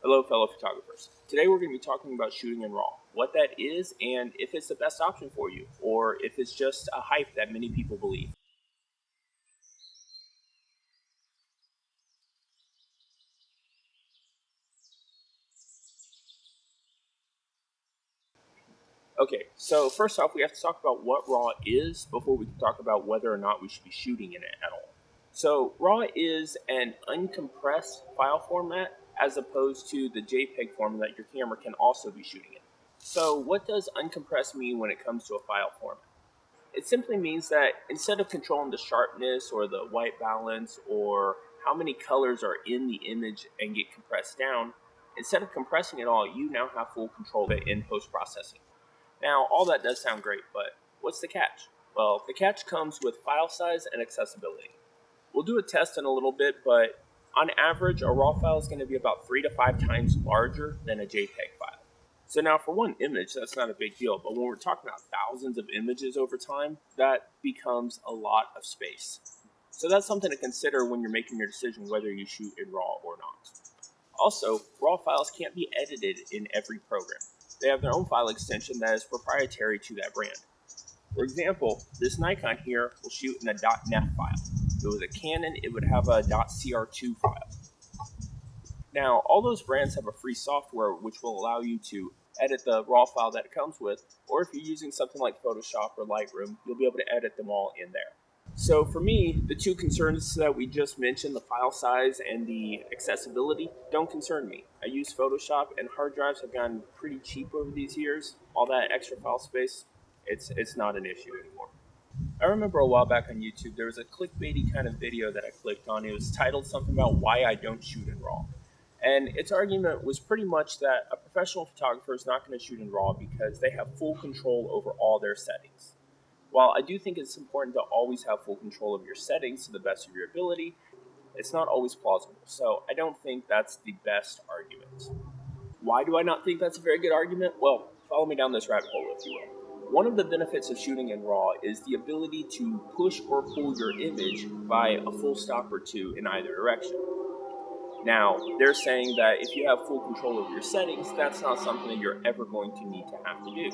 Hello fellow photographers. Today we're going to be talking about shooting in RAW, what that is and if it's the best option for you, or if it's just a hype that many people believe. Okay, so first off we have to talk about what RAW is before we can talk about whether or not we should be shooting in it at all. So RAW is an uncompressed file format as opposed to the JPEG format that your camera can also be shooting in. So what does uncompressed mean when it comes to a file format? It simply means that instead of controlling the sharpness or the white balance or how many colors are in the image and get compressed down, instead of compressing it all, you now have full control of it in post-processing. Now, all that does sound great, but what's the catch? Well, the catch comes with file size and accessibility. We'll do a test in a little bit, but on average, a RAW file is going to be about 3 to 5 times larger than a JPEG file. So now for one image, that's not a big deal, but when we're talking about thousands of images over time, that becomes a lot of space. So that's something to consider when you're making your decision whether you shoot in RAW or not. Also, RAW files can't be edited in every program. They have their own file extension that is proprietary to that brand. For example, this Nikon here will shoot in a .NEF file. If it was a Canon, it would have a .cr2 file. Now, all those brands have a free software which will allow you to edit the RAW file that it comes with, or if you're using something like Photoshop or Lightroom, you'll be able to edit them all in there. So for me, the two concerns that we just mentioned, the file size and the accessibility, don't concern me. I use Photoshop and hard drives have gotten pretty cheap over these years. All that extra file space, it's not an issue anymore. I remember a while back on YouTube, there was a clickbaity kind of video that I clicked on. It was titled something about why I don't shoot in RAW. And its argument was pretty much that a professional photographer is not going to shoot in RAW because they have full control over all their settings. While I do think it's important to always have full control of your settings to the best of your ability, it's not always plausible. So I don't think that's the best argument. Why do I not think that's a very good argument? Well, follow me down this rabbit hole, if you will. One of the benefits of shooting in RAW is the ability to push or pull your image by a full stop or two in either direction. Now, they're saying that if you have full control over your settings, that's not something that you're ever going to need to have to do.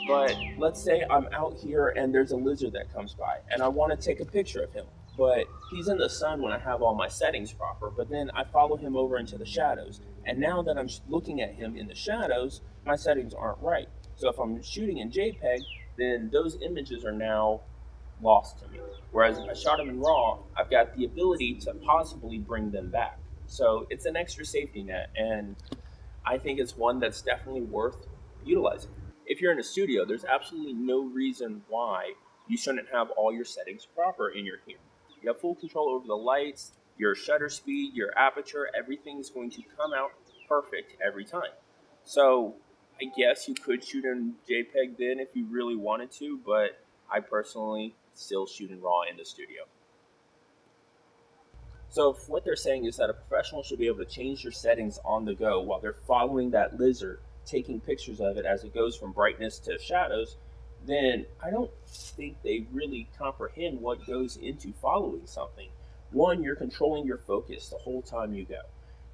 But let's say I'm out here and there's a lizard that comes by and I want to take a picture of him. But he's in the sun when I have all my settings proper, but then I follow him over into the shadows. And now that I'm looking at him in the shadows, my settings aren't right. So if I'm shooting in JPEG, then those images are now lost to me. Whereas if I shot them in RAW, I've got the ability to possibly bring them back. So it's an extra safety net, and I think it's one that's definitely worth utilizing. If you're in a studio, there's absolutely no reason why you shouldn't have all your settings proper in your camera. You have full control over the lights, your shutter speed, your aperture, everything's going to come out perfect every time. So I guess you could shoot in JPEG then if you really wanted to, but I personally still shoot in RAW in the studio. So if what they're saying is that a professional should be able to change their settings on the go while they're following that lizard, taking pictures of it as it goes from brightness to shadows, then I don't think they really comprehend what goes into following something. One, you're controlling your focus the whole time you go.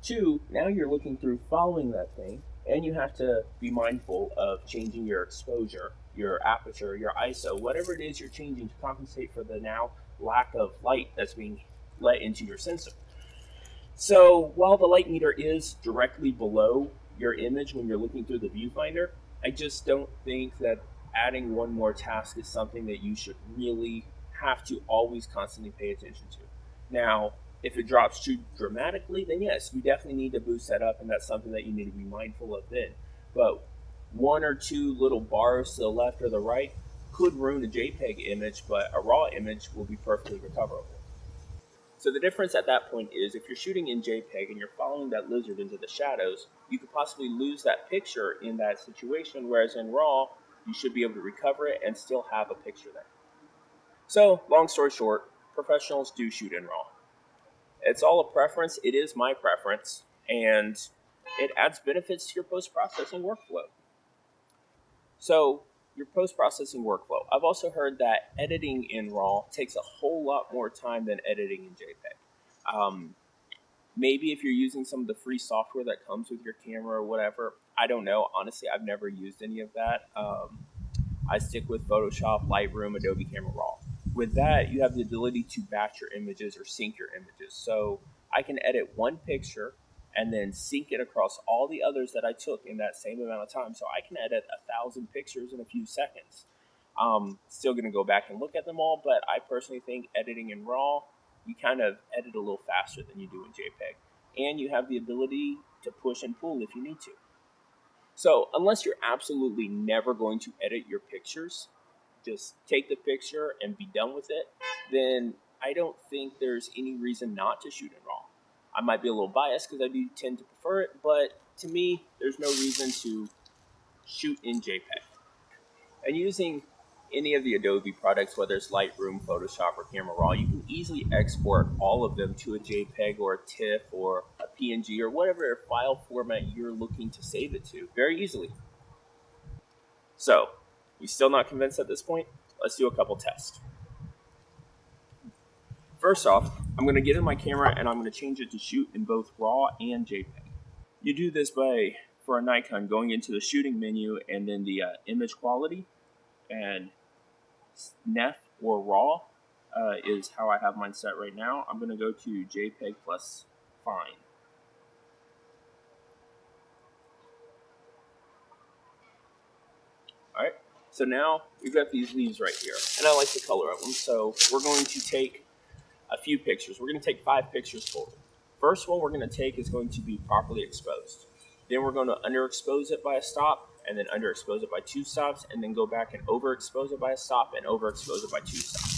Two, now you're looking through following that thing, and you have to be mindful of changing your exposure, your aperture, your ISO, whatever it is you're changing to compensate for the now lack of light that's being let into your sensor. So while the light meter is directly below your image when you're looking through the viewfinder, I just don't think that adding one more task is something that you should really have to always constantly pay attention to. Now, if it drops too dramatically, then yes, you definitely need to boost that up, and that's something that you need to be mindful of then. But one or two little bars to the left or the right could ruin a JPEG image, but a RAW image will be perfectly recoverable. So the difference at that point is if you're shooting in JPEG and you're following that lizard into the shadows, you could possibly lose that picture in that situation, whereas in RAW, you should be able to recover it and still have a picture there. So, long story short, professionals do shoot in RAW. It's all a preference. It is my preference, and it adds benefits to your post-processing workflow. So, your post-processing workflow. I've also heard that editing in RAW takes a whole lot more time than editing in JPEG. Maybe if you're using some of the free software that comes with your camera or whatever, I don't know. Honestly, I've never used any of that. I stick with Photoshop, Lightroom, Adobe Camera Raw. With that, you have the ability to batch your images or sync your images. So I can edit one picture and then sync it across all the others that I took in that same amount of time. So I can edit 1,000 pictures in a few seconds. Still going to go back and look at them all, but I personally think editing in RAW, you kind of edit a little faster than you do in JPEG. And you have the ability to push and pull if you need to. So unless you're absolutely never going to edit your pictures, just take the picture and be done with it, then I don't think there's any reason not to shoot in RAW. I might be a little biased because I do tend to prefer it, but to me, there's no reason to shoot in JPEG. And using any of the Adobe products, whether it's Lightroom, Photoshop, or Camera Raw, you can easily export all of them to a JPEG or a TIFF or a PNG or whatever file format you're looking to save it to very easily. So, you still not convinced at this point? Let's do a couple tests. First off, I'm going to get in my camera and I'm going to change it to shoot in both RAW and JPEG. You do this by, for a Nikon, going into the shooting menu and then the image quality, and NEF or RAW is how I have mine set right now. I'm going to go to JPEG plus Fine. Alright, so now we've got these leaves right here, and I like the color of them, so we're going to take a few pictures. We're going to take 5 pictures total. First one we're going to take is going to be properly exposed. Then we're going to underexpose it by a stop, and then underexpose it by 2 stops, and then go back and overexpose it by a stop, and overexpose it by 2 stops.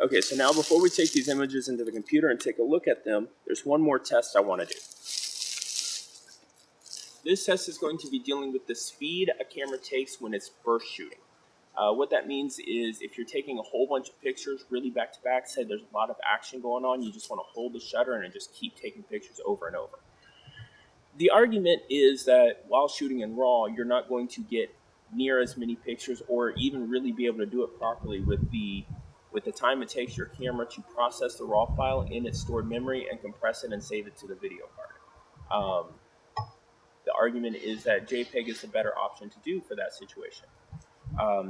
Okay, so now before we take these images into the computer and take a look at them, there's one more test I want to do. This test is going to be dealing with the speed a camera takes when it's burst shooting. What that means is if you're taking a whole bunch of pictures really back to back, say there's a lot of action going on, you just want to hold the shutter and just keep taking pictures over and over. The argument is that while shooting in RAW, you're not going to get near as many pictures or even really be able to do it properly with the time it takes your camera to process the RAW file in its stored memory and compress it and save it to the video card. The argument is that JPEG is the better option to do for that situation.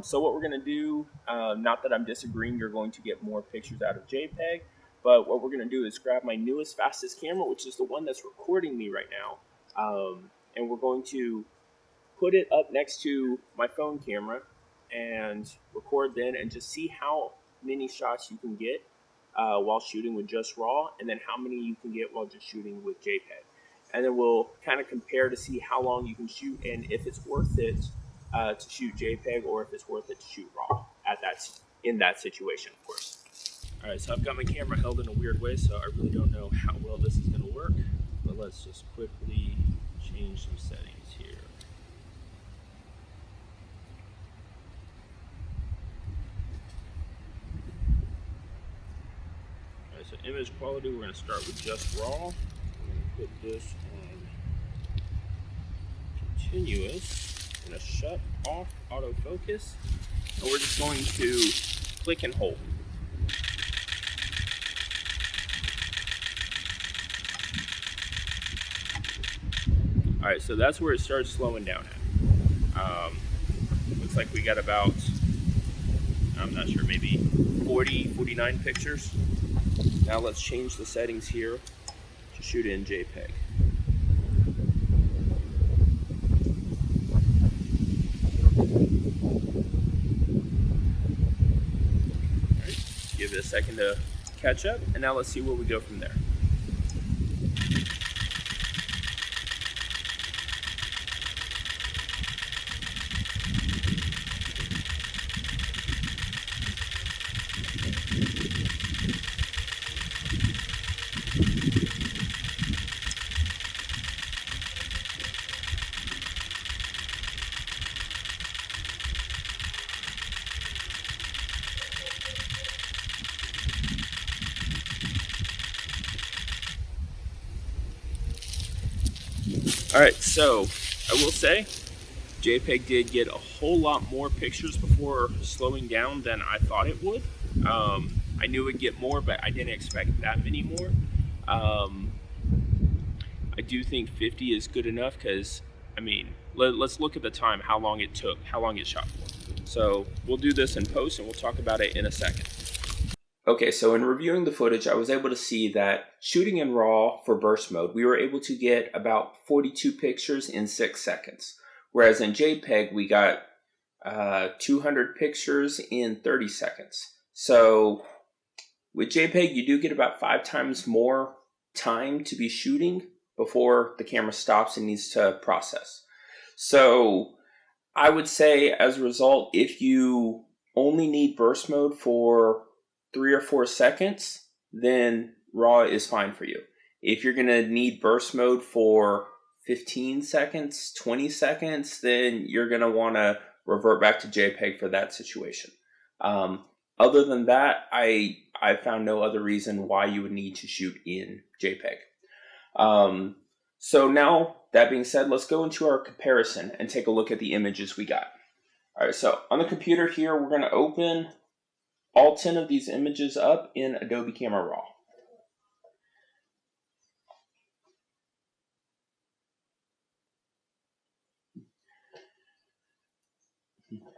So what we're going to do, not that I'm disagreeing you're going to get more pictures out of JPEG, but what we're going to do is grab my newest, fastest camera, which is the one that's recording me right now, and we're going to put it up next to my phone camera and record then and just see how many shots you can get while shooting with just RAW, and then how many you can get while just shooting with JPEG. And then we'll kind of compare to see how long you can shoot and if it's worth it to shoot JPEG or if it's worth it to shoot RAW in that situation, of course. All right, so I've got my camera held in a weird way, so I really don't know how well this is going to work, but let's just quickly change some settings here. All right, so image quality, we're going to start with just RAW. I'm going to put this on continuous. I'm going to shut off autofocus, and we're just going to click and hold. All right, so that's where it starts slowing down at. Looks like we got about, I'm not sure, maybe 40, 49 pictures. Now let's change the settings here to shoot in JPEG. All right, give it a second to catch up, and now let's see where we go from there. All right, so I will say JPEG did get a whole lot more pictures before slowing down than I thought it would. I knew it'd get more, but I didn't expect that many more. Um, I do think 50 is good enough because, I mean, let's look at the time, how long it took, how long it shot for. So we'll do this in post and we'll talk about it in a second. Okay, so in reviewing the footage, I was able to see that shooting in RAW for burst mode, we were able to get about 42 pictures in 6 seconds. Whereas in JPEG, we got 200 pictures in 30 seconds. So with JPEG, you do get about 5 times more time to be shooting before the camera stops and needs to process. So I would say as a result, if you only need burst mode for 3 or 4 seconds, then RAW is fine for you. If you're going to need burst mode for 15 seconds, 20 seconds, then you're going to want to revert back to JPEG for that situation. Other than that, I found no other reason why you would need to shoot in JPEG. So now, that being said, let's go into our comparison and take a look at the images we got. All right, so on the computer here, we're going to open all 10 of these images up in Adobe Camera Raw.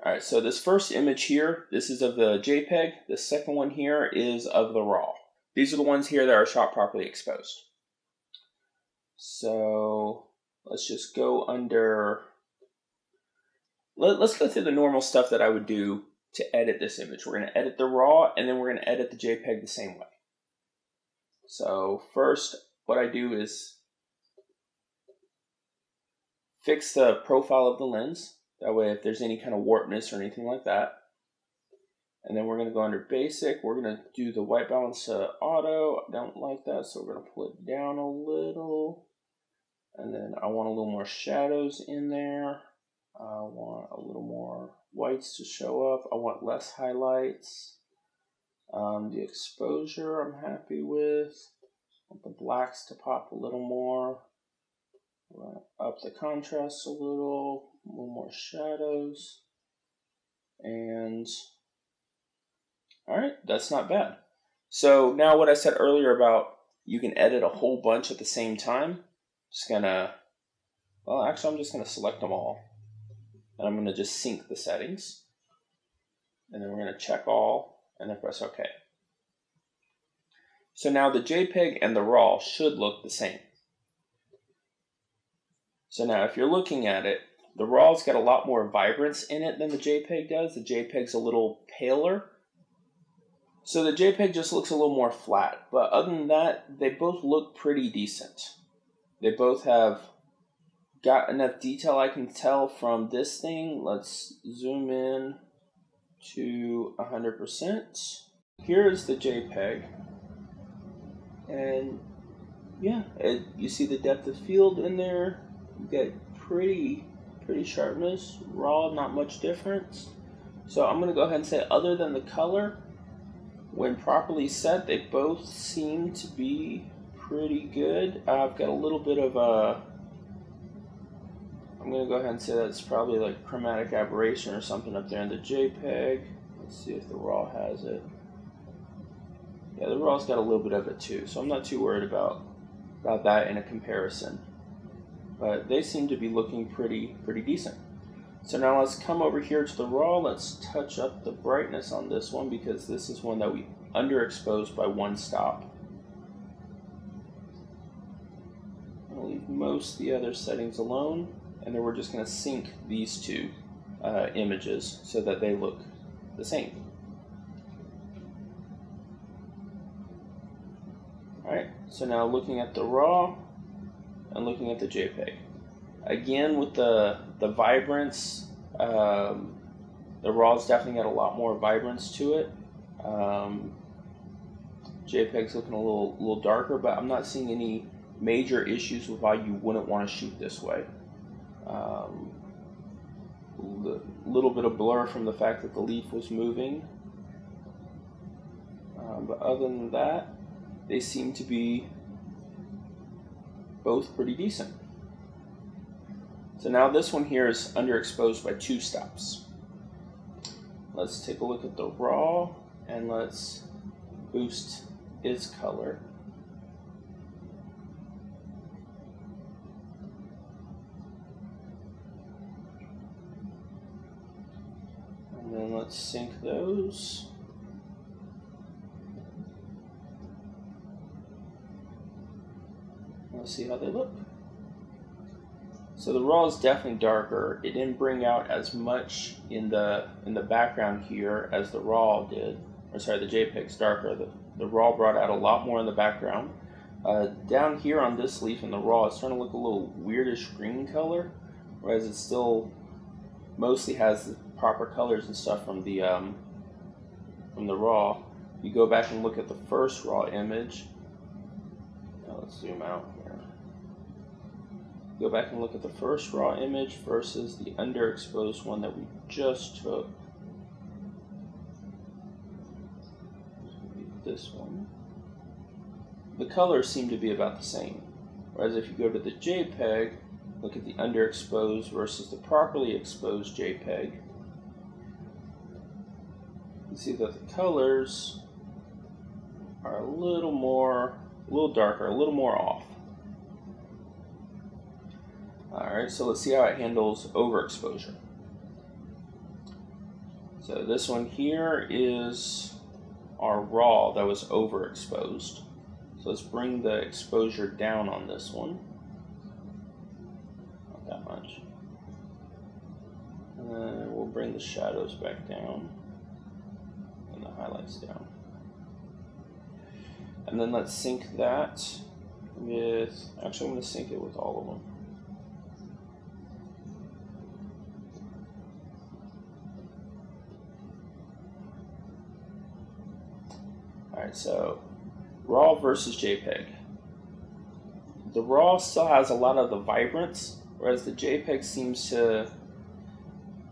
All right, so this first image here, this is of the JPEG. The second one here is of the RAW. These are the ones here that are shot properly exposed. So let's just go under, let's go through the normal stuff that I would do to edit this image. We're going to edit the RAW and then we're going to edit the JPEG the same way. So first, what I do is fix the profile of the lens. That way, if there's any kind of warpness or anything like that. And then we're going to go under basic. We're going to do the white balance to auto. I don't like that, so we're going to pull it down a little. And then I want a little more shadows in there. I want a little more whites to show up. I want less highlights. The exposure I'm happy with. I want the blacks to pop a little more. We're going to up the contrast a little more shadows. And all right, that's not bad. So now what I said earlier about you can edit a whole bunch at the same time, just gonna, well, actually I'm just gonna select them all. And I'm gonna just sync the settings. And then we're gonna check all and then press OK. So now the JPEG and the RAW should look the same. So now if you're looking at it, the RAW's got a lot more vibrance in it than the JPEG does. The JPEG's a little paler. So the JPEG just looks a little more flat. But other than that, they both look pretty decent. They both have got enough detail I can tell from this thing. Let's zoom in to 100%. Here's the JPEG. And yeah, you see the depth of field in there. You get pretty sharpness. RAW, not much difference. So I'm going to go ahead and say other than the color, when properly set, they both seem to be pretty good. I've got a little bit of a, I'm going to go ahead and say that's probably like chromatic aberration or something up there in the JPEG. Let's see if the RAW has it. Yeah, the RAW's got a little bit of it too, so I'm not too worried about that in a comparison. But they seem to be looking pretty decent. So now let's come over here to the RAW. Let's touch up the brightness on this one because this is one that we underexposed by one stop. I'll leave most of the other settings alone, and then we're just going to sync these two images so that they look the same. Alright, so now looking at the RAW and looking at the JPEG. Again, with the vibrance, the RAW's definitely got a lot more vibrance to it. JPEG's looking a little darker, but I'm not seeing any major issues with why you wouldn't want to shoot this way. A little bit of blur from the fact that the leaf was moving. But other than that, they seem to be both pretty decent. So now this one here is underexposed by 2 stops. Let's take a look at the raw and let's boost its color. And then let's sync those. Let's see how they look. So the raw is definitely darker. It didn't bring out as much in the background here as the raw did. Or sorry, the JPEG's darker. The raw brought out a lot more in the background. Down here on this leaf in the raw, it's starting to look a little weirdish green color, whereas it still mostly has the proper colors and stuff from the raw. You go back and look at the first raw image. Now let's zoom out here. Go back and look at the first raw image versus the underexposed one that we just took. This one. The colors seem to be about the same. Whereas if you go to the JPEG, look at the underexposed versus the properly exposed JPEG, you see that the colors are a little darker, a little more off. Alright, so let's see how it handles overexposure. So this one here is our raw that was overexposed. So let's bring the exposure down on this one. Not that much. And then we'll bring the shadows back down and the highlights down. And then let's sync that with, actually I'm going to sync it with all of them. Alright, so raw versus JPEG. The raw still has a lot of the vibrance, whereas the JPEG seems to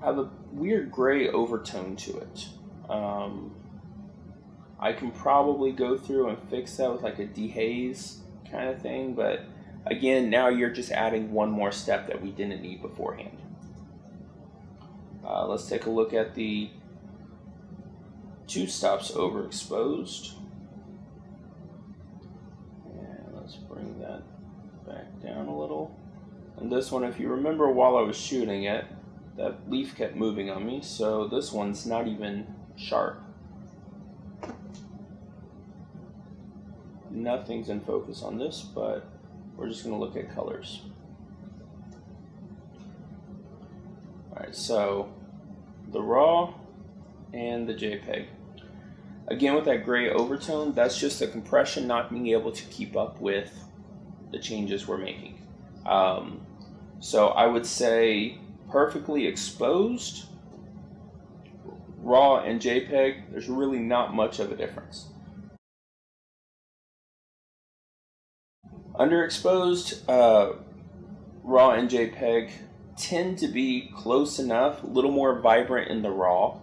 have a weird gray overtone to it. I can probably go through and fix that with like a dehaze kind of thing, but again, now you're just adding one more step that we didn't need beforehand. Let's take a look at the 2 stops overexposed. And let's bring that back down a little. And this one, if you remember while I was shooting it, that leaf kept moving on me, so this one's not even sharp. Nothing's in focus on this, but we're just going to look at colors. Alright, so the raw and the JPEG. Again, with that gray overtone, that's just the compression not being able to keep up with the changes we're making. So I would say perfectly exposed, raw and JPEG, there's really not much of a difference. Underexposed, raw and JPEG tend to be close enough, a little more vibrant in the raw.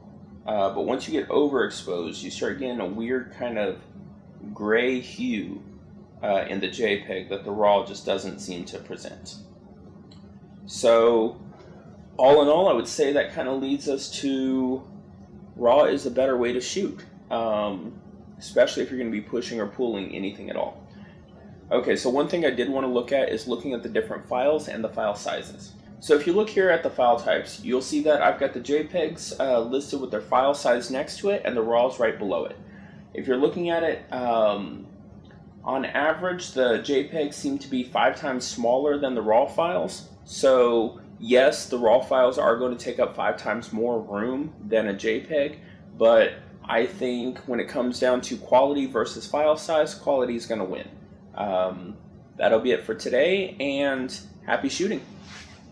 But once you get overexposed, you start getting a weird kind of gray hue in the JPEG that the RAW just doesn't seem to present. So all in all, I would say that kind of leads us to RAW is a better way to shoot, especially if you're going to be pushing or pulling anything at all. Okay, so one thing I did want to look at is looking at the different files and the file sizes. So if you look here at the file types, you'll see that I've got the JPEGs listed with their file size next to it and the RAWs right below it. If you're looking at it, on average, the JPEGs seem to be 5 times smaller than the RAW files. So yes, the RAW files are going to take up 5 times more room than a JPEG, but I think when it comes down to quality versus file size, quality is going to win. That'll be it for today, and happy shooting.